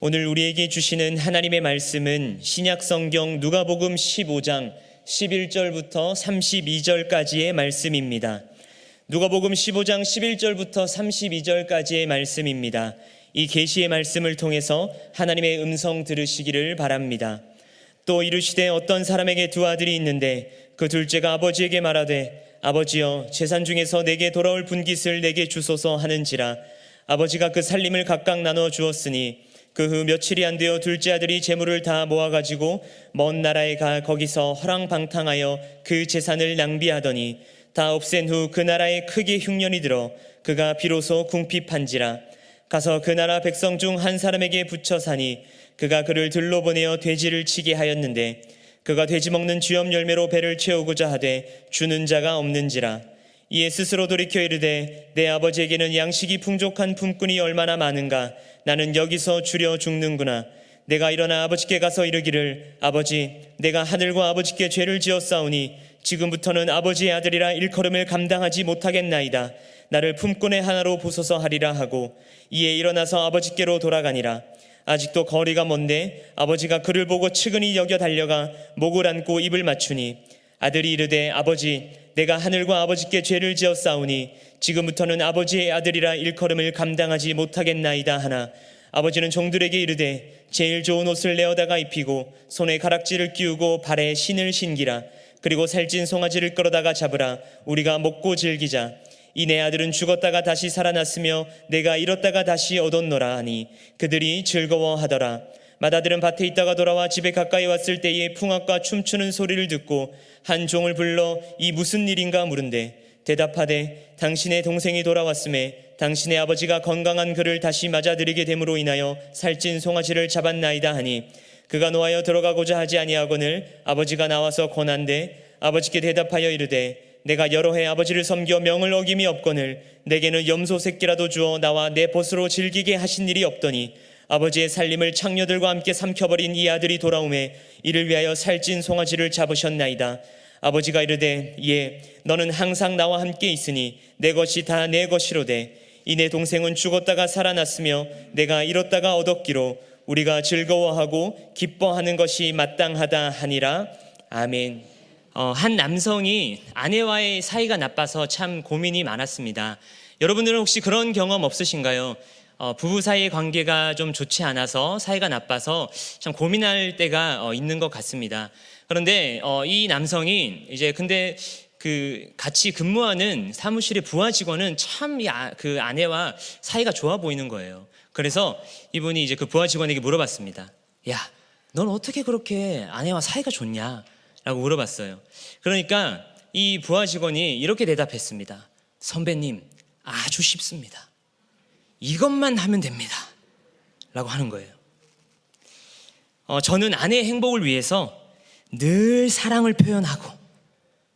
오늘 우리에게 주시는 하나님의 말씀은 신약성경 누가복음 15장 11절부터 32절까지의 말씀입니다. 누가복음 15장 11절부터 32절까지의 말씀입니다. 이 계시의 말씀을 통해서 하나님의 음성 들으시기를 바랍니다. 또 이르시되 어떤 사람에게 두 아들이 있는데 그 둘째가 아버지에게 말하되 아버지여 재산 중에서 내게 돌아올 분깃을 내게 주소서 하는지라. 아버지가 그 살림을 각각 나눠 주었으니 그 후 며칠이 안 되어 둘째 아들이 재물을 다 모아가지고 먼 나라에 가 거기서 허랑방탕하여 그 재산을 낭비하더니 다 없앤 후 그 나라에 크게 흉년이 들어 그가 비로소 궁핍한지라. 가서 그 나라 백성 중 한 사람에게 붙여 사니 그가 그를 들로 보내어 돼지를 치게 하였는데 그가 돼지 먹는 쥐염 열매로 배를 채우고자 하되 주는 자가 없는지라. 이에 스스로 돌이켜 이르되 내 아버지에게는 양식이 풍족한 품꾼이 얼마나 많은가. 나는 여기서 주려 죽는구나. 내가 일어나 아버지께 가서 이르기를 아버지 내가 하늘과 아버지께 죄를 지었사오니 지금부터는 아버지의 아들이라 일컬음을 감당하지 못하겠나이다. 나를 품꾼의 하나로 보소서 하리라 하고 이에 일어나서 아버지께로 돌아가니라. 아직도 거리가 먼데 아버지가 그를 보고 측은히 여겨 달려가 목을 안고 입을 맞추니 아들이 이르되 아버지 내가 하늘과 아버지께 죄를 지었사오니 지금부터는 아버지의 아들이라 일컬음을 감당하지 못하겠나이다 하나 아버지는 종들에게 이르되 제일 좋은 옷을 내어다가 입히고 손에 가락지를 끼우고 발에 신을 신기라. 그리고 살찐 송아지를 끌어다가 잡으라. 우리가 먹고 즐기자. 이 내 아들은 죽었다가 다시 살아났으며 내가 잃었다가 다시 얻었노라 하니 그들이 즐거워하더라. 맏아들은 밭에 있다가 돌아와 집에 가까이 왔을 때에 풍악과 춤추는 소리를 듣고 한 종을 불러 이 무슨 일인가 물은데 대답하되 당신의 동생이 돌아왔음에 당신의 아버지가 건강한 그를 다시 맞아들이게 됨으로 인하여 살찐 송아지를 잡았나이다 하니 그가 노하여 들어가고자 하지 아니하거늘 아버지가 나와서 권한대 아버지께 대답하여 이르되 내가 여러 해 아버지를 섬겨 명을 어김이 없거늘 내게는 염소 새끼라도 주어 나와 내 벗으로 즐기게 하신 일이 없더니 아버지의 살림을 창녀들과 함께 삼켜버린 이 아들이 돌아오매 이를 위하여 살찐 송아지를 잡으셨나이다. 아버지가 이르되 예 너는 항상 나와 함께 있으니 내 것이 다 내 것이로되 이 내 동생은 죽었다가 살아났으며 내가 잃었다가 얻었기로 우리가 즐거워하고 기뻐하는 것이 마땅하다 하니라. 아멘. 한 남성이 아내와의 사이가 나빠서 참 고민이 많았습니다. 여러분들은 혹시 그런 경험 없으신가요? 부부 사이의 관계가 좀 좋지 않아서 사이가 나빠서 참 고민할 때가 있는 것 같습니다. 그런데 이 남성이 이제 근데 그 같이 근무하는 사무실의 부하 직원은 참 그 아내와 사이가 좋아 보이는 거예요. 그래서 이분이 이제 그 부하 직원에게 물어봤습니다. 야, 넌 어떻게 그렇게 아내와 사이가 좋냐? 라고 물어봤어요. 그러니까 이 부하 직원이 이렇게 대답했습니다. 선배님, 아주 쉽습니다. 이것만 하면 됩니다. 라고 하는 거예요. 저는 아내의 행복을 위해서 늘 사랑을 표현하고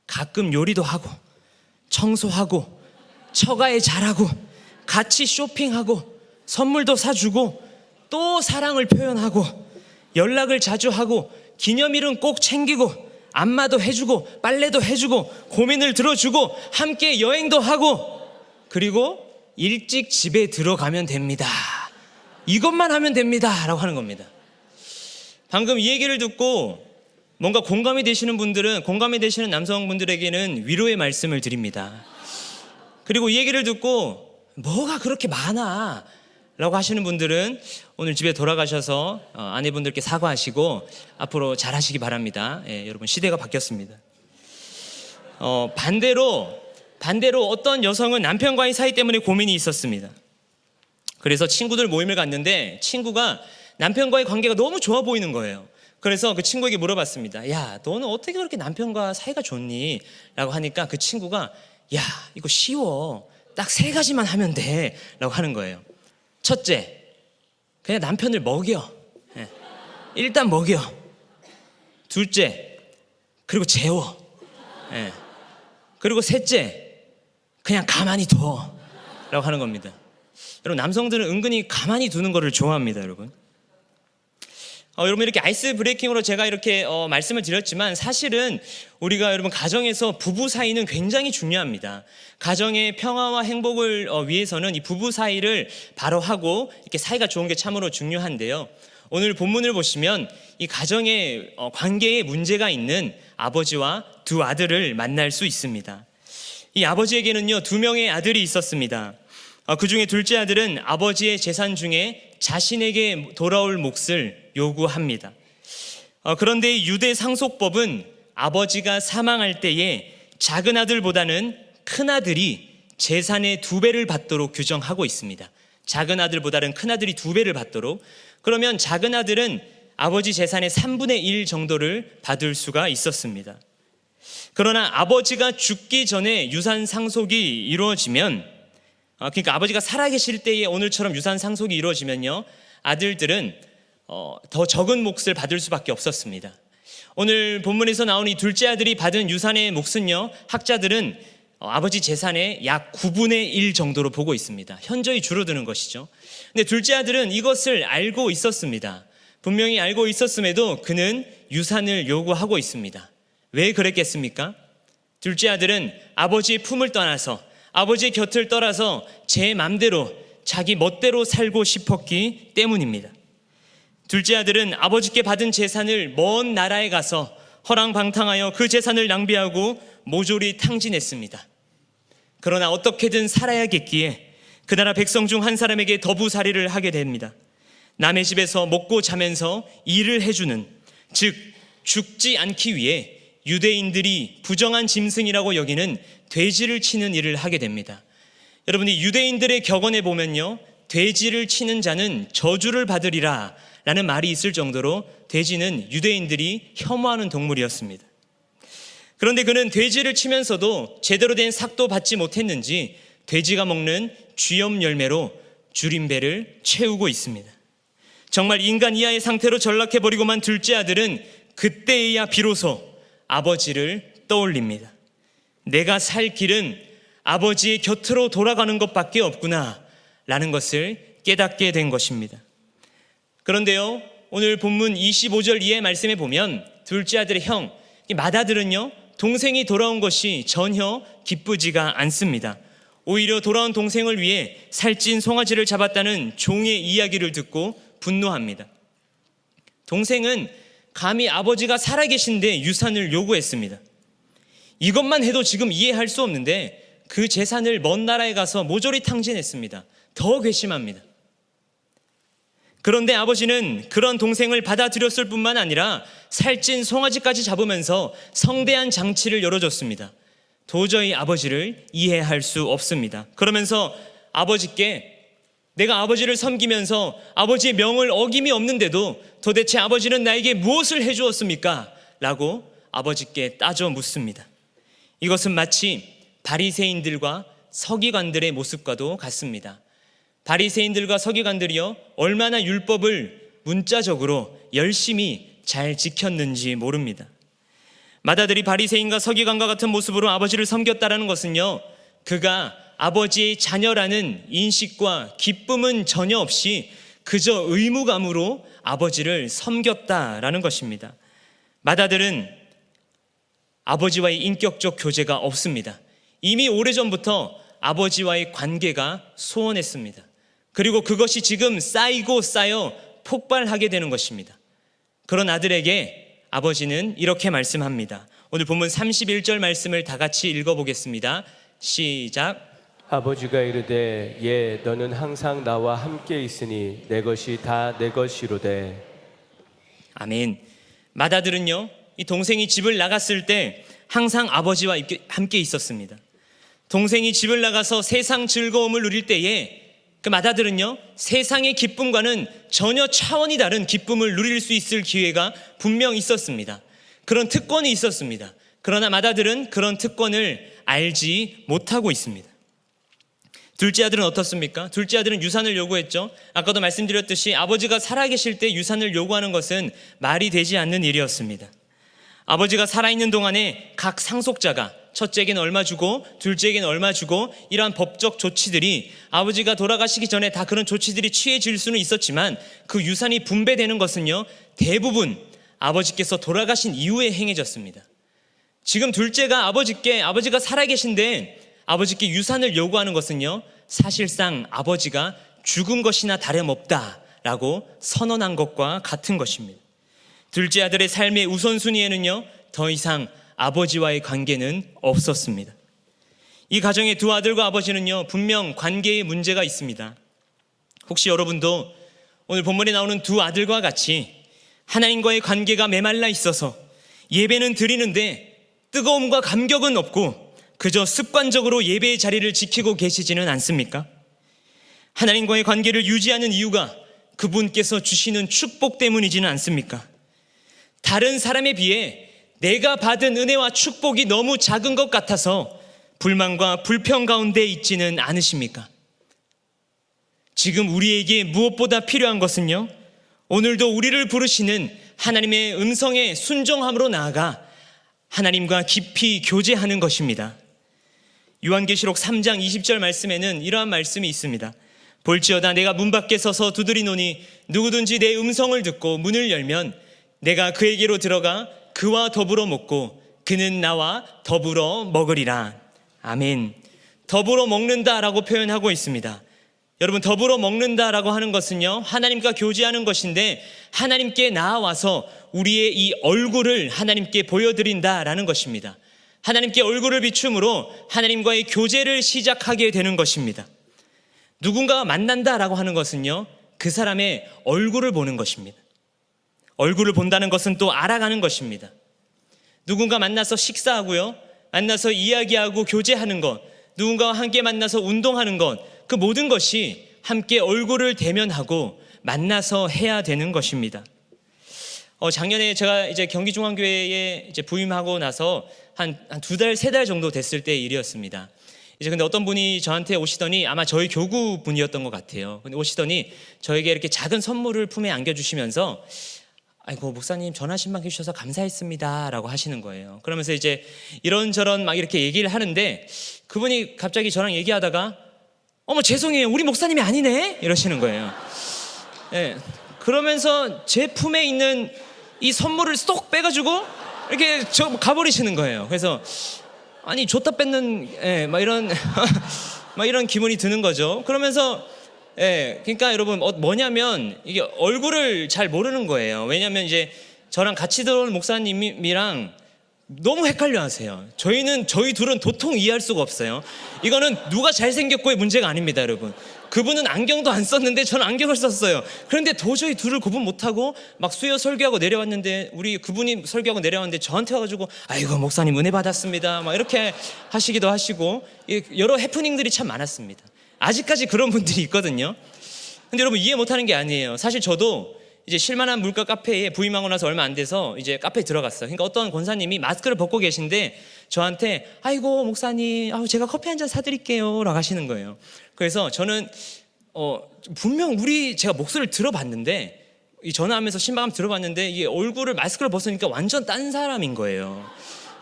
가끔 요리도 하고 청소하고 처가에 잘하고 같이 쇼핑하고 선물도 사주고 또 사랑을 표현하고 연락을 자주 하고 기념일은 꼭 챙기고 안마도 해주고 빨래도 해주고 고민을 들어주고 함께 여행도 하고 그리고 일찍 집에 들어가면 됩니다. 이것만 하면 됩니다. 라고 하는 겁니다. 방금 이 얘기를 듣고 뭔가 공감이 되시는 분들은 공감이 되시는 남성분들에게는 위로의 말씀을 드립니다. 그리고 이 얘기를 듣고 뭐가 그렇게 많아? 라고 하시는 분들은 오늘 집에 돌아가셔서 아내분들께 사과하시고 앞으로 잘하시기 바랍니다. 예, 여러분 시대가 바뀌었습니다. 반대로 어떤 여성은 남편과의 사이 때문에 고민이 있었습니다. 그래서 친구들 모임을 갔는데 친구가 남편과의 관계가 너무 좋아 보이는 거예요. 그래서 그 친구에게 물어봤습니다. 야, 너는 어떻게 그렇게 남편과 사이가 좋니? 라고 하니까 그 친구가 야, 이거 쉬워. 딱 3가지만 하면 돼. 라고 하는 거예요. 첫째, 그냥 남편을 먹여. 일단 먹여. 둘째, 그리고 재워. 그리고 셋째, 그냥 가만히 둬. 라고 하는 겁니다. 여러분, 남성들은 은근히 가만히 두는 거를 좋아합니다, 여러분. 여러분 이렇게 아이스 브레이킹으로 제가 이렇게 말씀을 드렸지만 사실은 우리가 여러분 가정에서 부부 사이는 굉장히 중요합니다. 가정의 평화와 행복을 위해서는 이 부부 사이를 바로하고 이렇게 사이가 좋은 게 참으로 중요한데요. 오늘 본문을 보시면 이 가정의 관계에 문제가 있는 아버지와 두 아들을 만날 수 있습니다. 이 아버지에게는요 2명의 아들이 있었습니다. 그 중에 둘째 아들은 아버지의 재산 중에 자신에게 돌아올 몫을 요구합니다. 그런데 유대 상속법은 아버지가 사망할 때에 작은 아들보다는 큰 아들이 재산의 2배를 받도록 규정하고 있습니다. 작은 아들보다는 큰 아들이 2배를 받도록. 그러면 작은 아들은 아버지 재산의 3분의 1 정도를 받을 수가 있었습니다. 그러나 아버지가 죽기 전에 유산 상속이 이루어지면, 그러니까 아버지가 살아계실 때에 오늘처럼 유산 상속이 이루어지면요, 아들들은 더 적은 몫을 받을 수밖에 없었습니다. 오늘 본문에서 나온 이 둘째 아들이 받은 유산의 몫은요, 학자들은 아버지 재산의 약 9분의 1 정도로 보고 있습니다. 현저히 줄어드는 것이죠. 근데 둘째 아들은 이것을 알고 있었습니다. 분명히 알고 있었음에도 그는 유산을 요구하고 있습니다. 왜 그랬겠습니까? 둘째 아들은 아버지의 품을 떠나서, 아버지의 곁을 떠나서 제 맘대로 자기 멋대로 살고 싶었기 때문입니다. 둘째 아들은 아버지께 받은 재산을 먼 나라에 가서 허랑방탕하여 그 재산을 낭비하고 모조리 탕진했습니다. 그러나 어떻게든 살아야겠기에 그 나라 백성 중 한 사람에게 더부살이를 하게 됩니다. 남의 집에서 먹고 자면서 일을 해주는, 즉 죽지 않기 위해 유대인들이 부정한 짐승이라고 여기는 돼지를 치는 일을 하게 됩니다. 여러분이 유대인들의 격언에 보면요, 돼지를 치는 자는 저주를 받으리라 라는 말이 있을 정도로 돼지는 유대인들이 혐오하는 동물이었습니다. 그런데 그는 돼지를 치면서도 제대로 된 삭도 받지 못했는지 돼지가 먹는 쥐염 열매로 줄임배를 채우고 있습니다. 정말 인간 이하의 상태로 전락해버리고만 둘째 아들은 그때에야 비로소 아버지를 떠올립니다. 내가 살 길은 아버지의 곁으로 돌아가는 것밖에 없구나 라는 것을 깨닫게 된 것입니다. 그런데요, 오늘 본문 25절 이하의 말씀에 보면 둘째 아들의 형 맏아들은요, 동생이 돌아온 것이 전혀 기쁘지가 않습니다. 오히려 돌아온 동생을 위해 살찐 송아지를 잡았다는 종의 이야기를 듣고 분노합니다. 동생은 감히 아버지가 살아계신데 유산을 요구했습니다. 이것만 해도 지금 이해할 수 없는데 그 재산을 먼 나라에 가서 모조리 탕진했습니다. 더 괘씸합니다. 그런데 아버지는 그런 동생을 받아들였을 뿐만 아니라 살찐 송아지까지 잡으면서 성대한 장치를 열어줬습니다. 도저히 아버지를 이해할 수 없습니다. 그러면서 아버지께 내가 아버지를 섬기면서 아버지의 명을 어김이 없는데도 도대체 아버지는 나에게 무엇을 해주었습니까? 라고 아버지께 따져 묻습니다. 이것은 마치 바리새인들과 서기관들의 모습과도 같습니다. 바리새인들과 서기관들이요, 얼마나 율법을 문자적으로 열심히 잘 지켰는지 모릅니다. 맏아들이 바리새인과 서기관과 같은 모습으로 아버지를 섬겼다라는 것은요, 그가 아버지의 자녀라는 인식과 기쁨은 전혀 없이 그저 의무감으로 아버지를 섬겼다라는 것입니다. 맏아들은 아버지와의 인격적 교제가 없습니다. 이미 오래전부터 아버지와의 관계가 소원했습니다. 그리고 그것이 지금 쌓이고 쌓여 폭발하게 되는 것입니다. 그런 아들에게 아버지는 이렇게 말씀합니다. 오늘 본문 31절 말씀을 다 같이 읽어보겠습니다. 시작. 아버지가 이르되 예 너는 항상 나와 함께 있으니 내 것이 다 내 것이로되. 아멘. 맏아들은요, 이 동생이 집을 나갔을 때 항상 아버지와 함께 있었습니다. 동생이 집을 나가서 세상 즐거움을 누릴 때에 그 맏아들은요, 세상의 기쁨과는 전혀 차원이 다른 기쁨을 누릴 수 있을 기회가 분명 있었습니다. 그런 특권이 있었습니다. 그러나 맏아들은 그런 특권을 알지 못하고 있습니다. 둘째 아들은 어떻습니까? 둘째 아들은 유산을 요구했죠. 아까도 말씀드렸듯이 아버지가 살아계실 때 유산을 요구하는 것은 말이 되지 않는 일이었습니다. 아버지가 살아있는 동안에 각 상속자가 첫째에게는 얼마 주고 둘째에게는 얼마 주고 이러한 법적 조치들이 아버지가 돌아가시기 전에 다 그런 조치들이 취해질 수는 있었지만 그 유산이 분배되는 것은요, 대부분 아버지께서 돌아가신 이후에 행해졌습니다. 지금 둘째가 아버지가 살아계신데 아버지께 유산을 요구하는 것은요, 사실상 아버지가 죽은 것이나 다름없다라고 선언한 것과 같은 것입니다. 둘째 아들의 삶의 우선순위에는요, 더 이상 아버지와의 관계는 없었습니다. 이 가정의 두 아들과 아버지는요, 분명 관계에 문제가 있습니다. 혹시 여러분도 오늘 본문에 나오는 두 아들과 같이 하나님과의 관계가 메말라 있어서 예배는 드리는데 뜨거움과 감격은 없고 그저 습관적으로 예배의 자리를 지키고 계시지는 않습니까? 하나님과의 관계를 유지하는 이유가 그분께서 주시는 축복 때문이지는 않습니까? 다른 사람에 비해 내가 받은 은혜와 축복이 너무 작은 것 같아서 불만과 불평 가운데 있지는 않으십니까? 지금 우리에게 무엇보다 필요한 것은요, 오늘도 우리를 부르시는 하나님의 음성에 순종함으로 나아가 하나님과 깊이 교제하는 것입니다. 요한계시록 3장 20절 말씀에는 이러한 말씀이 있습니다. 볼지어다 내가 문 밖에 서서 두드리노니 누구든지 내 음성을 듣고 문을 열면 내가 그에게로 들어가 그와 더불어 먹고 그는 나와 더불어 먹으리라. 아멘. 더불어 먹는다라고 표현하고 있습니다. 여러분, 더불어 먹는다라고 하는 것은요, 하나님과 교제하는 것인데 하나님께 나아와서 우리의 이 얼굴을 하나님께 보여드린다라는 것입니다. 하나님께 얼굴을 비춤으로 하나님과의 교제를 시작하게 되는 것입니다. 누군가가 만난다라고 하는 것은요, 그 사람의 얼굴을 보는 것입니다. 얼굴을 본다는 것은 또 알아가는 것입니다. 누군가 만나서 식사하고요, 만나서 이야기하고 교제하는 것, 누군가와 함께 만나서 운동하는 것, 그 모든 것이 함께 얼굴을 대면하고 만나서 해야 되는 것입니다. 작년에 제가 이제 경기중앙교회에 이제 부임하고 나서 한 2달, 3달 정도 됐을 때 일이었습니다. 이제 근데 어떤 분이 저한테 오시더니 아마 저희 교구 분이었던 것 같아요. 근데 오시더니 저에게 이렇게 작은 선물을 품에 안겨주시면서 아이고 목사님 전화신방 해주셔서 감사했습니다 라고 하시는 거예요. 그러면서 이제 이런저런 막 이렇게 얘기를 하는데 그분이 갑자기 저랑 얘기하다가 어머 죄송해요 우리 목사님이 아니네 이러시는 거예요. 네. 그러면서 제 품에 있는 이 선물을 쏙 빼가지고 이렇게 가버리시는 거예요. 그래서 아니 줬다 뺏는 막 이런 막 이런 기분이 드는 거죠. 그러면서 그러니까 여러분 뭐냐면 이게 얼굴을 잘 모르는 거예요. 왜냐하면 이제 저랑 같이 들어온 목사님이랑 너무 헷갈려 하세요. 저희 둘은 도통 이해할 수가 없어요. 이거는 누가 잘생겼고의 문제가 아닙니다, 여러분. 그분은 안경도 안 썼는데 저는 안경을 썼어요. 그런데 도저히 둘을 구분 못하고 막 수요 설교하고 내려왔는데 그분이 설교하고 내려왔는데 저한테 와가지고 아이고 목사님 은혜 받았습니다 막 이렇게 하시기도 하시고 여러 해프닝들이 참 많았습니다. 아직까지 그런 분들이 있거든요. 근데 여러분 이해 못하는 게 아니에요. 사실 저도 이제 실만한 물가 카페에 부임하고 나서 얼마 안 돼서 이제 카페에 들어갔어요. 그러니까 어떤 권사님이 마스크를 벗고 계신데 저한테 아이고 목사님 제가 커피 한 잔 사드릴게요 라고 하시는 거예요. 그래서 저는 분명 제가 목소리를 들어봤는데 이 전화하면서 신방함 들어봤는데 이게 얼굴을 마스크를 벗으니까 완전 딴 사람인 거예요.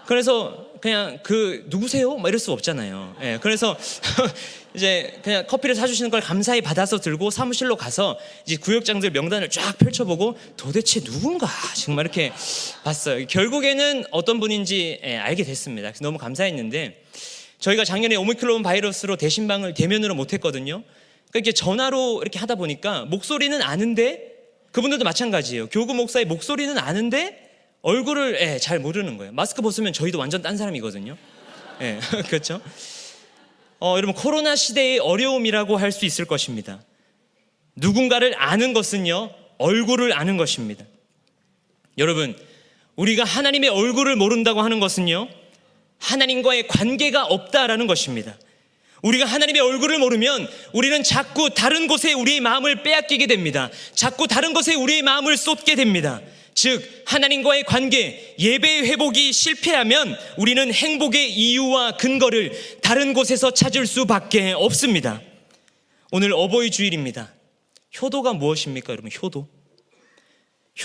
그래서 그냥 누구세요? 막 이럴 수 없잖아요. 그래서 이제 그냥 커피를 사주시는 걸 감사히 받아서 들고 사무실로 가서 이제 구역장들 명단을 쫙 펼쳐보고 도대체 누군가 정말 이렇게 봤어요. 결국에는 어떤 분인지 알게 됐습니다. 그래서 너무 감사했는데 저희가 작년에 오미크론 바이러스로 대신방을 대면으로 못했거든요. 그러니까 이렇게 전화로 이렇게 하다 보니까 목소리는 아는데 그분들도 마찬가지예요. 교구 목사의 목소리는 아는데 얼굴을 잘 모르는 거예요. 마스크 벗으면 저희도 완전 딴 사람이거든요. 그렇죠? 여러분 코로나 시대의 어려움이라고 할 수 있을 것입니다. 누군가를 아는 것은요 얼굴을 아는 것입니다. 여러분 우리가 하나님의 얼굴을 모른다고 하는 것은요 하나님과의 관계가 없다라는 것입니다. 우리가 하나님의 얼굴을 모르면 우리는 자꾸 다른 곳에 우리의 마음을 빼앗기게 됩니다. 자꾸 다른 곳에 우리의 마음을 쏟게 됩니다. 즉 하나님과의 관계, 예배의 회복이 실패하면 우리는 행복의 이유와 근거를 다른 곳에서 찾을 수밖에 없습니다. 오늘 어버이 주일입니다. 효도가 무엇입니까 여러분?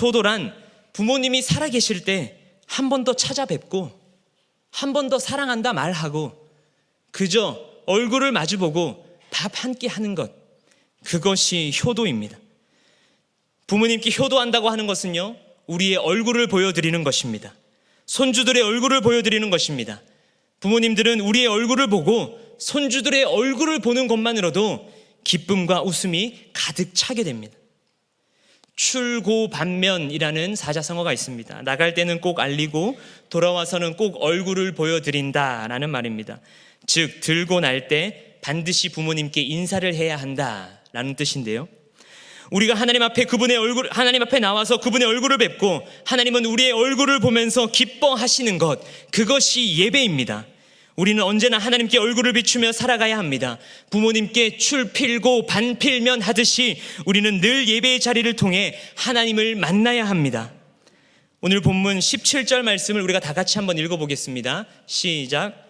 효도란 부모님이 살아계실 때 한 번 더 찾아뵙고 한 번 더 사랑한다 말하고 그저 얼굴을 마주보고 밥 한 끼 하는 것, 그것이 효도입니다. 부모님께 효도한다고 하는 것은요, 우리의 얼굴을 보여드리는 것입니다. 손주들의 얼굴을 보여드리는 것입니다. 부모님들은 우리의 얼굴을 보고 손주들의 얼굴을 보는 것만으로도 기쁨과 웃음이 가득 차게 됩니다. 출고반면이라는 사자성어가 있습니다. 나갈 때는 꼭 알리고 돌아와서는 꼭 얼굴을 보여드린다라는 말입니다. 즉 들고 날 때 반드시 부모님께 인사를 해야 한다라는 뜻인데요. 우리가 하나님 앞에 나와서 그분의 얼굴을 뵙고 하나님은 우리의 얼굴을 보면서 기뻐하시는 것, 그것이 예배입니다. 우리는 언제나 하나님께 얼굴을 비추며 살아가야 합니다. 부모님께 출 필고 반 필면 하듯이 우리는 늘 예배의 자리를 통해 하나님을 만나야 합니다. 오늘 본문 17절 말씀을 우리가 다 같이 한번 읽어보겠습니다. 시작.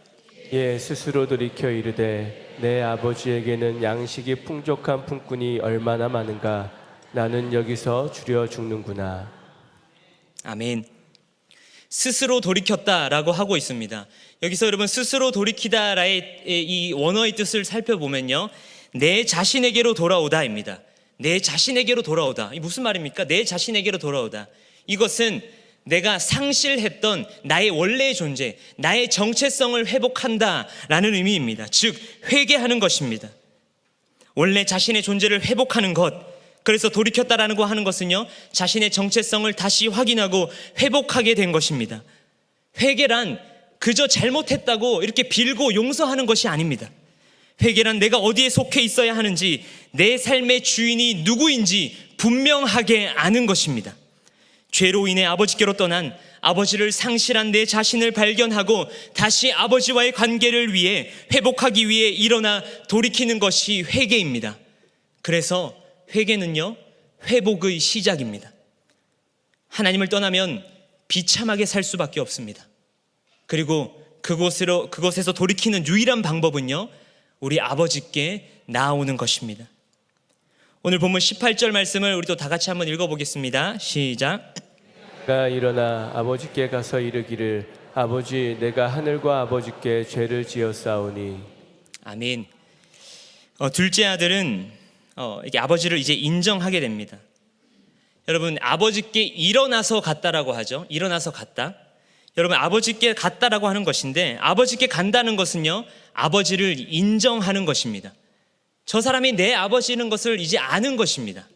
예 스스로 돌이켜 이르되 내 아버지에게는 양식이 풍족한 품꾼이 얼마나 많은가. 나는 여기서 줄여 죽는구나. 아멘. 스스로 돌이켰다라고 하고 있습니다. 여기서 여러분 스스로 돌이키다라의 이 원어의 뜻을 살펴보면요, 내 자신에게로 돌아오다입니다. 내 자신에게로 돌아오다. 이 무슨 말입니까? 내 자신에게로 돌아오다. 이것은 내가 상실했던 나의 원래의 존재, 나의 정체성을 회복한다라는 의미입니다. 즉 회개하는 것입니다. 원래 자신의 존재를 회복하는 것. 그래서 돌이켰다라는 거 하는 것은요, 자신의 정체성을 다시 확인하고 회복하게 된 것입니다. 회개란 그저 잘못했다고 이렇게 빌고 용서하는 것이 아닙니다. 회개란 내가 어디에 속해 있어야 하는지, 내 삶의 주인이 누구인지 분명하게 아는 것입니다. 죄로 인해 아버지께로 떠난, 아버지를 상실한 내 자신을 발견하고 다시 아버지와의 관계를 위해 회복하기 위해 일어나 돌이키는 것이 회개입니다. 그래서 회개는요, 회복의 시작입니다. 하나님을 떠나면 비참하게 살 수밖에 없습니다. 그리고 그곳에서 돌이키는 유일한 방법은요, 우리 아버지께 나아오는 것입니다. 오늘 본문 18절 말씀을 우리 또 다 같이 한번 읽어보겠습니다. 시작. 내가 일어나 아버지께 가서 이르기를 아버지 내가 하늘과 아버지께 죄를 지었사오니. 아멘. 둘째 아들은 이게 아버지를 이제 인정하게 됩니다. 여러분, 아버지께 일어나서 갔다라고 하죠. 일어나서 갔다. 여러분, 아버지께 갔다라고 하는 것인데, 아버지께 간다는 것은요, 아버지를 인정하는 것입니다. 저 사람이 내 아버지는 것을 이제 아는 것입니다.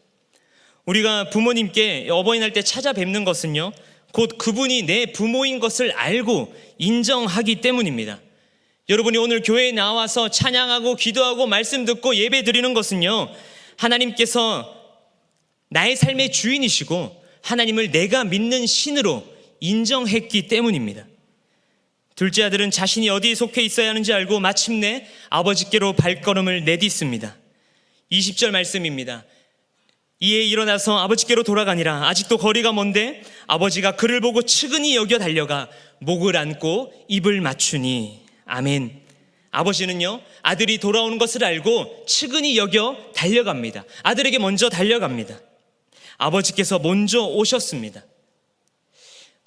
우리가 부모님께 어버이날 때 찾아뵙는 것은요, 곧 그분이 내 부모인 것을 알고 인정하기 때문입니다. 여러분이 오늘 교회에 나와서 찬양하고 기도하고 말씀 듣고 예배 드리는 것은요, 하나님께서 나의 삶의 주인이시고 하나님을 내가 믿는 신으로 인정했기 때문입니다. 둘째 아들은 자신이 어디에 속해 있어야 하는지 알고 마침내 아버지께로 발걸음을 내딛습니다. 20절 말씀입니다. 이에 일어나서 아버지께로 돌아가니라. 아직도 거리가 먼데 아버지가 그를 보고 측은히 여겨 달려가 목을 안고 입을 맞추니. 아멘. 아버지는요, 아들이 돌아오는 것을 알고 측은히 여겨 달려갑니다. 아들에게 먼저 달려갑니다. 아버지께서 먼저 오셨습니다.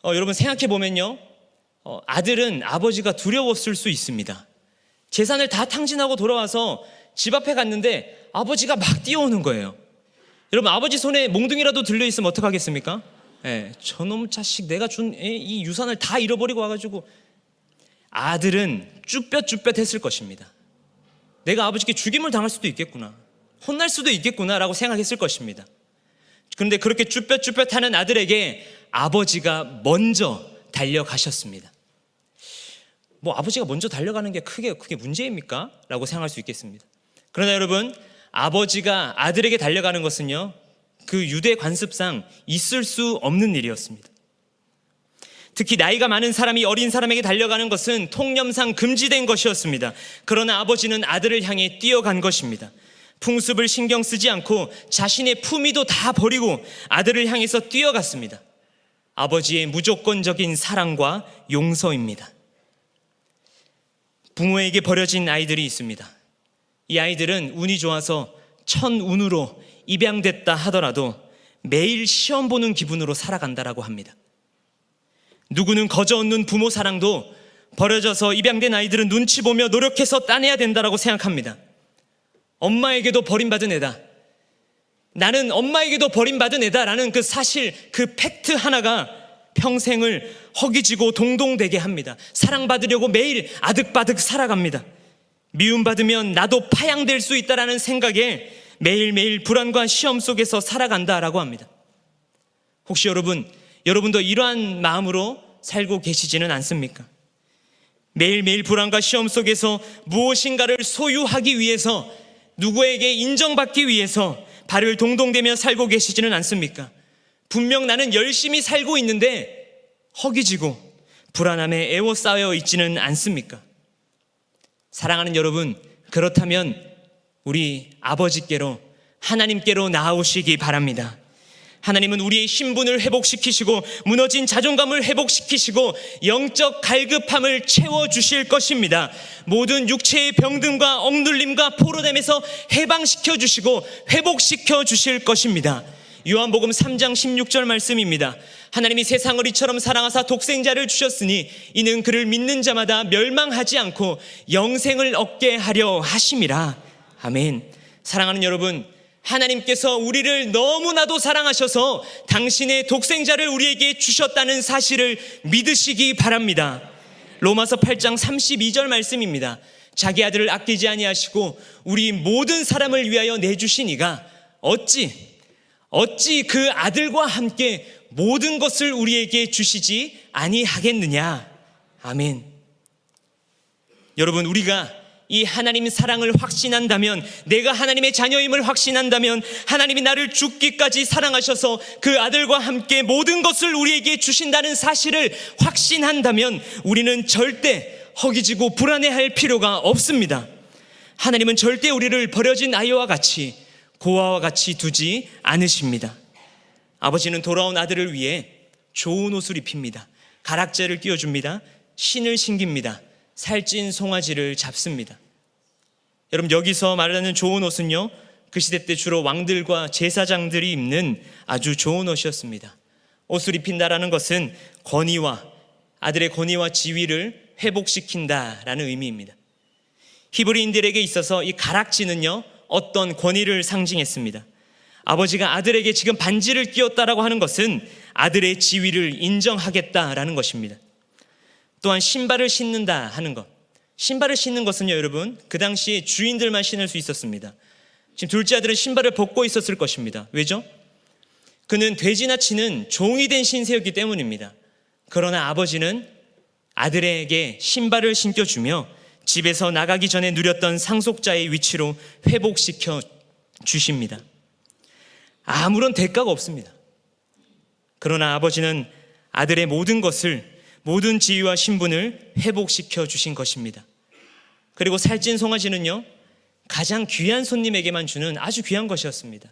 여러분 생각해 보면요, 아들은 아버지가 두려웠을 수 있습니다. 재산을 다 탕진하고 돌아와서 집 앞에 갔는데 아버지가 막 뛰어오는 거예요. 여러분, 아버지 손에 몽둥이라도 들려있으면 어떡하겠습니까? 저놈 자식, 내가 준 이 유산을 다 잃어버리고 와가지고. 아들은 쭈뼛쭈뼛 했을 것입니다. 내가 아버지께 죽임을 당할 수도 있겠구나, 혼날 수도 있겠구나 라고 생각했을 것입니다. 그런데 그렇게 쭈뼛쭈뼛하는 아들에게 아버지가 먼저 달려가셨습니다. 뭐 아버지가 먼저 달려가는 게 크게 문제입니까? 라고 생각할 수 있겠습니다. 그러나 여러분, 아버지가 아들에게 달려가는 것은요, 그 유대 관습상 있을 수 없는 일이었습니다. 특히 나이가 많은 사람이 어린 사람에게 달려가는 것은 통념상 금지된 것이었습니다. 그러나 아버지는 아들을 향해 뛰어간 것입니다. 풍습을 신경 쓰지 않고 자신의 품위도 다 버리고 아들을 향해서 뛰어갔습니다. 아버지의 무조건적인 사랑과 용서입니다. 부모에게 버려진 아이들이 있습니다. 이 아이들은 운이 좋아서 천운으로 입양됐다 하더라도 매일 시험 보는 기분으로 살아간다라고 합니다. 누구는 거저 얻는 부모 사랑도 버려져서 입양된 아이들은 눈치 보며 노력해서 따내야 된다라고 생각합니다. 엄마에게도 버림받은 애다. 나는 엄마에게도 버림받은 애다라는 그 사실, 그 팩트 하나가 평생을 허기지고 동동되게 합니다. 사랑받으려고 매일 아득바득 살아갑니다. 미움받으면 나도 파양될 수 있다라는 생각에 매일매일 불안과 시험 속에서 살아간다라고 합니다. 혹시 여러분도 이러한 마음으로 살고 계시지는 않습니까? 매일매일 불안과 시험 속에서 무엇인가를 소유하기 위해서, 누구에게 인정받기 위해서 발을 동동대며 살고 계시지는 않습니까? 분명 나는 열심히 살고 있는데 허기지고 불안함에 에워싸여 있지는 않습니까? 사랑하는 여러분, 그렇다면 우리 아버지께로, 하나님께로 나아오시기 바랍니다. 하나님은 우리의 신분을 회복시키시고 무너진 자존감을 회복시키시고 영적 갈급함을 채워주실 것입니다. 모든 육체의 병듦과 억눌림과 포로됨에서 해방시켜 주시고 회복시켜 주실 것입니다. 요한복음 3장 16절 말씀입니다. 하나님이 세상을 이처럼 사랑하사 독생자를 주셨으니 이는 그를 믿는 자마다 멸망하지 않고 영생을 얻게 하려 하심이라. 아멘. 사랑하는 여러분, 하나님께서 우리를 너무나도 사랑하셔서 당신의 독생자를 우리에게 주셨다는 사실을 믿으시기 바랍니다. 로마서 8장 32절 말씀입니다. 자기 아들을 아끼지 아니하시고 우리 모든 사람을 위하여 내주신 이가 어찌 그 아들과 함께 모든 것을 우리에게 주시지 아니하겠느냐. 아멘. 여러분, 우리가 이 하나님 사랑을 확신한다면, 내가 하나님의 자녀임을 확신한다면, 하나님이 나를 죽기까지 사랑하셔서 그 아들과 함께 모든 것을 우리에게 주신다는 사실을 확신한다면 우리는 절대 허기지고 불안해할 필요가 없습니다. 하나님은 절대 우리를 버려진 아이와 같이, 고아와 같이 두지 않으십니다. 아버지는 돌아온 아들을 위해 좋은 옷을 입힙니다. 가락지를 끼워줍니다. 신을 신깁니다. 살찐 송아지를 잡습니다. 여러분, 여기서 말하는 좋은 옷은요, 그 시대 때 주로 왕들과 제사장들이 입는 아주 좋은 옷이었습니다. 옷을 입힌다라는 것은 아들의 권위와 지위를 회복시킨다라는 의미입니다. 히브리인들에게 있어서 이 가락지는요, 어떤 권위를 상징했습니다. 아버지가 아들에게 지금 반지를 끼웠다라고 하는 것은 아들의 지위를 인정하겠다라는 것입니다. 또한 신발을 신는다 하는 것. 신발을 신는 것은요, 여러분, 그 당시에 주인들만 신을 수 있었습니다. 지금 둘째 아들은 신발을 벗고 있었을 것입니다. 왜죠? 그는 돼지나 치는 종이 된 신세였기 때문입니다. 그러나 아버지는 아들에게 신발을 신겨주며 집에서 나가기 전에 누렸던 상속자의 위치로 회복시켜 주십니다. 아무런 대가가 없습니다. 그러나 아버지는 아들의 모든 것을, 모든 지위와 신분을 회복시켜 주신 것입니다. 그리고 살찐 송아지는요, 가장 귀한 손님에게만 주는 아주 귀한 것이었습니다.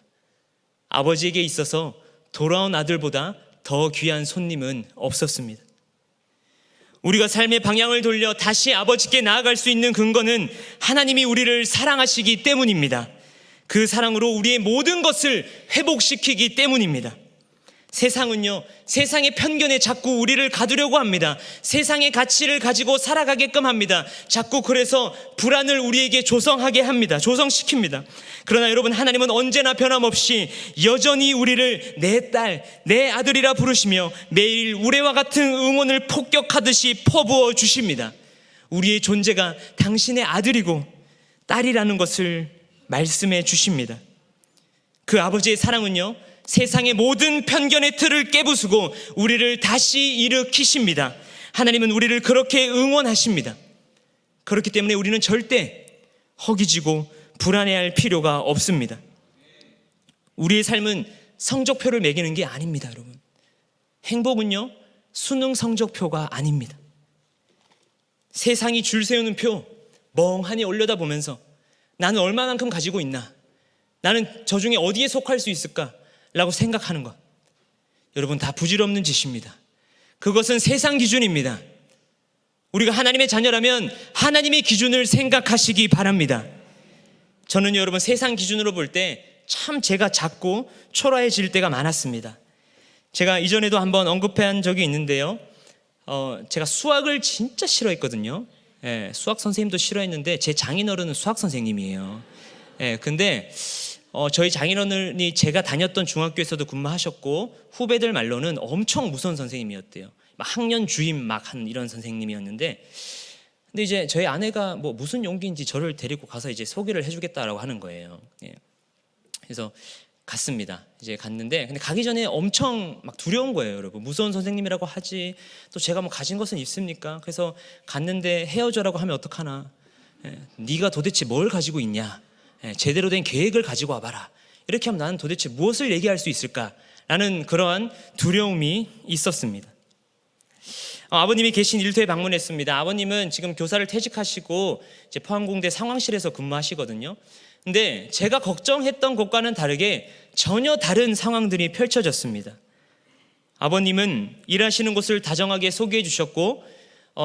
아버지에게 있어서 돌아온 아들보다 더 귀한 손님은 없었습니다. 우리가 삶의 방향을 돌려 다시 아버지께 나아갈 수 있는 근거는 하나님이 우리를 사랑하시기 때문입니다. 그 사랑으로 우리의 모든 것을 회복시키기 때문입니다. 세상은요, 세상의 편견에 자꾸 우리를 가두려고 합니다. 세상의 가치를 가지고 살아가게끔 합니다. 자꾸 그래서 불안을 우리에게 조성시킵니다. 그러나 여러분, 하나님은 언제나 변함없이 여전히 우리를 내 딸, 내 아들이라 부르시며 매일 우레와 같은 응원을 폭격하듯이 퍼부어 주십니다. 우리의 존재가 당신의 아들이고 딸이라는 것을 말씀해 주십니다. 그 아버지의 사랑은요, 세상의 모든 편견의 틀을 깨부수고 우리를 다시 일으키십니다. 하나님은 우리를 그렇게 응원하십니다. 그렇기 때문에 우리는 절대 허기지고 불안해할 필요가 없습니다. 우리의 삶은 성적표를 매기는 게 아닙니다, 여러분. 행복은요, 수능 성적표가 아닙니다. 세상이 줄 세우는 표 멍하니 올려다보면서 나는 얼마만큼 가지고 있나? 나는 저 중에 어디에 속할 수 있을까? 라고 생각하는 것, 여러분, 다 부질없는 짓입니다. 그것은 세상 기준입니다. 우리가 하나님의 자녀라면 하나님의 기준을 생각하시기 바랍니다. 저는 여러분, 세상 기준으로 볼 때 참 제가 작고 초라해질 때가 많았습니다. 제가 이전에도 한번 언급한 적이 있는데요, 제가 수학을 진짜 싫어했거든요. 예, 수학 선생님도 싫어했는데 제 장인어른은 수학 선생님이에요. 예, 근데 저희 장인어른이 제가 다녔던 중학교에서도 근무하셨고 후배들 말로는 엄청 무서운 선생님이었대요. 막 학년 주임 막 한 이런 선생님이었는데, 근데 이제 저희 아내가 뭐 무슨 용기인지 저를 데리고 가서 이제 소개를 해주겠다라고 하는 거예요. 예. 그래서 갔습니다. 이제 갔는데, 근데 가기 전에 엄청 막 두려운 거예요, 여러분. 무서운 선생님이라고 하지, 또 제가 뭐 가진 것은 있습니까? 그래서 갔는데 헤어져라고 하면 어떡하나? 예. 네가 도대체 뭘 가지고 있냐? 예. 제대로 된 계획을 가지고 와봐라. 이렇게 하면 나는 도대체 무엇을 얘기할 수 있을까라는 그러한 두려움이 있었습니다. 아버님이 계신 일터에 방문했습니다. 아버님은 지금 교사를 퇴직하시고 이제 포항공대 상황실에서 근무하시거든요. 근데 제가 걱정했던 것과는 다르게 전혀 다른 상황들이 펼쳐졌습니다. 아버님은 일하시는 곳을 다정하게 소개해 주셨고,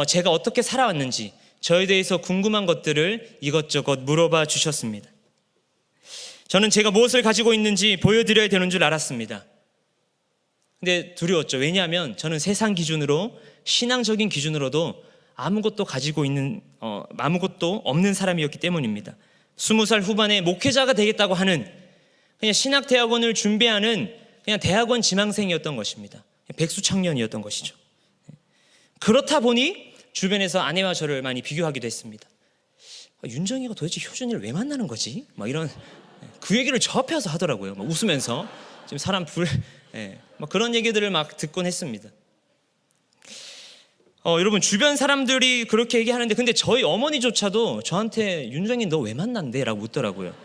제가 어떻게 살아왔는지 저에 대해서 궁금한 것들을 이것저것 물어봐 주셨습니다. 저는 제가 무엇을 가지고 있는지 보여드려야 되는 줄 알았습니다. 근데 두려웠죠. 왜냐하면 저는 세상 기준으로, 신앙적인 기준으로도 아무것도 가지고 있는 아무것도 없는 사람이었기 때문입니다. 20살 후반에 목회자가 되겠다고 하는, 그냥 신학대학원을 준비하는 그냥 대학원 지망생이었던 것입니다. 백수 청년이었던 것이죠. 그렇다 보니 주변에서 아내와 저를 많이 비교하기도 했습니다. 윤정이가 도대체 효준이를 왜 만나는 거지? 막 이런, 그 얘기를 저 앞에 와서 하더라고요. 막 웃으면서 지금 사람 막 그런 얘기들을 막 듣곤 했습니다. 여러분, 주변 사람들이 그렇게 얘기하는데, 근데 저희 어머니조차도 저한테 윤정이 너 왜 만난대? 라고 묻더라고요.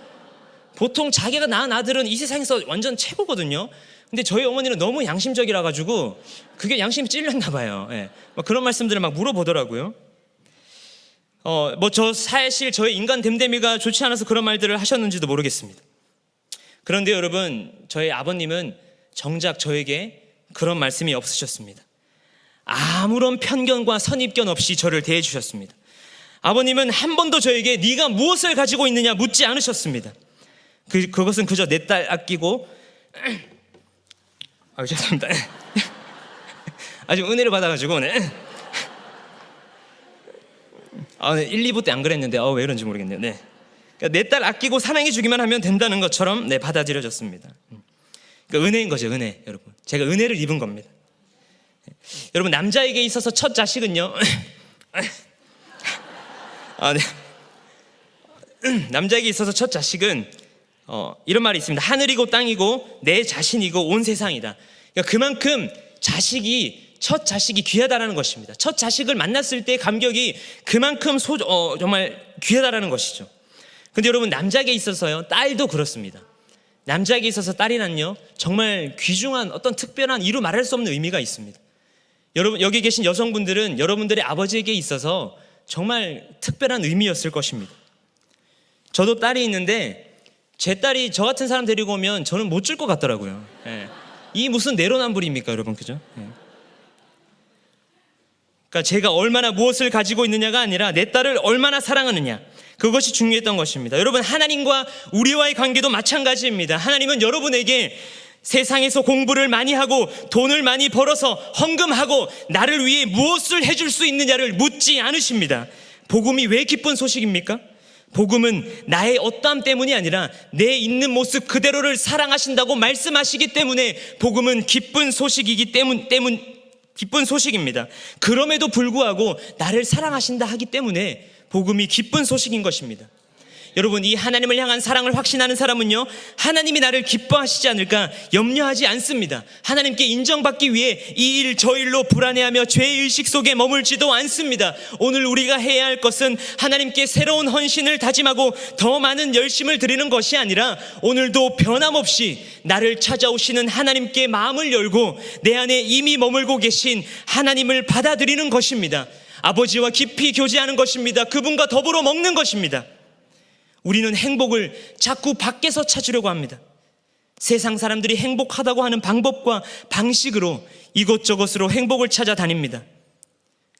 보통 자기가 낳은 아들은 이 세상에서 완전 최고거든요. 근데 저희 어머니는 너무 양심적이라 가지고 그게 양심이 찔렸나 봐요. 예. 막 그런 말씀들을 막 물어보더라고요. 사실 저의 인간 됨됨이가 좋지 않아서 그런 말들을 하셨는지도 모르겠습니다. 그런데 여러분, 저희 아버님은 정작 저에게 그런 말씀이 없으셨습니다. 아무런 편견과 선입견 없이 저를 대해 주셨습니다. 아버님은 한 번도 저에게 네가 무엇을 가지고 있느냐 묻지 않으셨습니다. 그것은 그저 내 딸 아끼고 죄송합니다. 아주 은혜를 받아가지고 네. 1, 2부 때 안 그랬는데 왜 이런지 모르겠네요. 네. 그러니까 내 딸 아끼고 사랑해 주기만 하면 된다는 것처럼 받아들여졌습니다. 그러니까 은혜인 거죠, 은혜. 여러분, 제가 은혜를 입은 겁니다. 여러분, 남자에게 있어서 첫 자식은요. 남자에게 있어서 첫 자식은 이런 말이 있습니다. 하늘이고 땅이고 내 자신이고 온 세상이다. 그러니까 그만큼 첫 자식이 귀하다라는 것입니다. 첫 자식을 만났을 때의 감격이 그만큼 정말 귀하다라는 것이죠. 근데 여러분, 남자에게 있어서요, 딸도 그렇습니다. 남자에게 있어서 딸이란요, 정말 귀중한 어떤 특별한 이루 말할 수 없는 의미가 있습니다. 여러분, 여기 계신 여성분들은 여러분들의 아버지에게 있어서 정말 특별한 의미였을 것입니다. 저도 딸이 있는데 제 딸이 저 같은 사람 데리고 오면 저는 못 줄 것 같더라고요. 예. 이 무슨 내로남불입니까, 여러분, 그죠? 예. 그러니까 제가 얼마나 무엇을 가지고 있느냐가 아니라 내 딸을 얼마나 사랑하느냐, 그것이 중요했던 것입니다. 여러분, 하나님과 우리와의 관계도 마찬가지입니다. 하나님은 여러분에게 세상에서 공부를 많이 하고 돈을 많이 벌어서 헌금하고 나를 위해 무엇을 해줄 수 있느냐를 묻지 않으십니다. 복음이 왜 기쁜 소식입니까? 복음은 나의 어떠함 때문이 아니라 내 있는 모습 그대로를 사랑하신다고 말씀하시기 때문에 복음은 기쁜 소식입니다. 그럼에도 불구하고 나를 사랑하신다 하기 때문에 복음이 기쁜 소식인 것입니다. 여러분, 이 하나님을 향한 사랑을 확신하는 사람은요, 하나님이 나를 기뻐하시지 않을까 염려하지 않습니다. 하나님께 인정받기 위해 이 일 저 일로 불안해하며 죄의식 속에 머물지도 않습니다. 오늘 우리가 해야 할 것은 하나님께 새로운 헌신을 다짐하고 더 많은 열심을 드리는 것이 아니라 오늘도 변함없이 나를 찾아오시는 하나님께 마음을 열고 내 안에 이미 머물고 계신 하나님을 받아들이는 것입니다. 아버지와 깊이 교제하는 것입니다. 그분과 더불어 먹는 것입니다. 우리는 행복을 자꾸 밖에서 찾으려고 합니다. 세상 사람들이 행복하다고 하는 방법과 방식으로 이것저것으로 행복을 찾아다닙니다.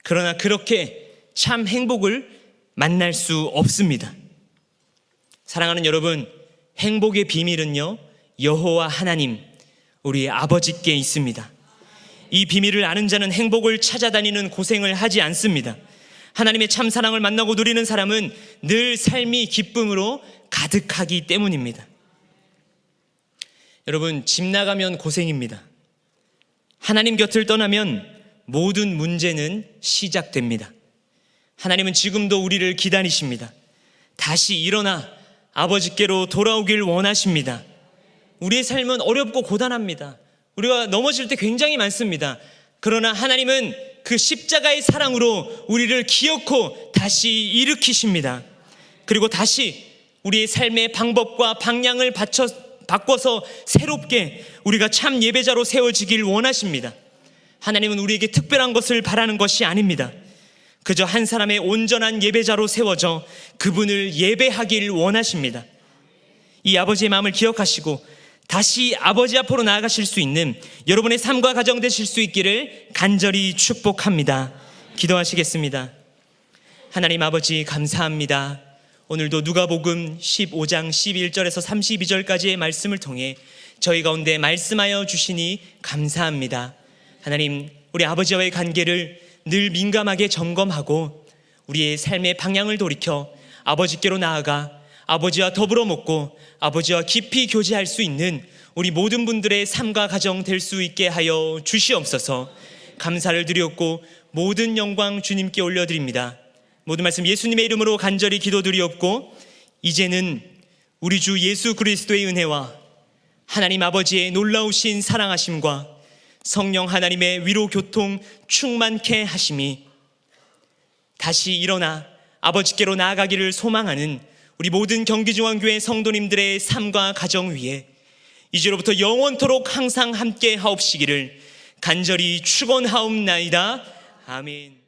그러나 그렇게 참 행복을 만날 수 없습니다. 사랑하는 여러분, 행복의 비밀은요, 여호와 하나님, 우리의 아버지께 있습니다. 이 비밀을 아는 자는 행복을 찾아다니는 고생을 하지 않습니다. 하나님의 참 사랑을 만나고 누리는 사람은 늘 삶이 기쁨으로 가득하기 때문입니다. 여러분, 집 나가면 고생입니다. 하나님 곁을 떠나면 모든 문제는 시작됩니다. 하나님은 지금도 우리를 기다리십니다. 다시 일어나 아버지께로 돌아오길 원하십니다. 우리의 삶은 어렵고 고단합니다. 우리가 넘어질 때 굉장히 많습니다. 그러나 하나님은 그 십자가의 사랑으로 우리를 기어코 다시 일으키십니다. 그리고 다시 우리의 삶의 방법과 방향을 바꿔서 새롭게 우리가 참 예배자로 세워지길 원하십니다. 하나님은 우리에게 특별한 것을 바라는 것이 아닙니다. 그저 한 사람의 온전한 예배자로 세워져 그분을 예배하길 원하십니다. 이 아버지의 마음을 기억하시고 다시 아버지 앞으로 나아가실 수 있는 여러분의 삶과 가정 되실 수 있기를 간절히 축복합니다. 기도하시겠습니다. 하나님 아버지, 감사합니다. 오늘도 누가복음 15장 11절에서 32절까지의 말씀을 통해 저희 가운데 말씀하여 주시니 감사합니다. 하나님, 우리 아버지와의 관계를 늘 민감하게 점검하고 우리의 삶의 방향을 돌이켜 아버지께로 나아가 아버지와 더불어 먹고 아버지와 깊이 교제할 수 있는 우리 모든 분들의 삶과 가정 될 수 있게 하여 주시옵소서. 감사를 드렸고 모든 영광 주님께 올려드립니다. 모든 말씀 예수님의 이름으로 간절히 기도드리옵고 이제는 우리 주 예수 그리스도의 은혜와 하나님 아버지의 놀라우신 사랑하심과 성령 하나님의 위로 교통 충만케 하심이 다시 일어나 아버지께로 나아가기를 소망하는 우리 모든 경기중앙교회 성도님들의 삶과 가정 위에 이제로부터 영원토록 항상 함께 하옵시기를 간절히 축원하옵나이다. 아멘.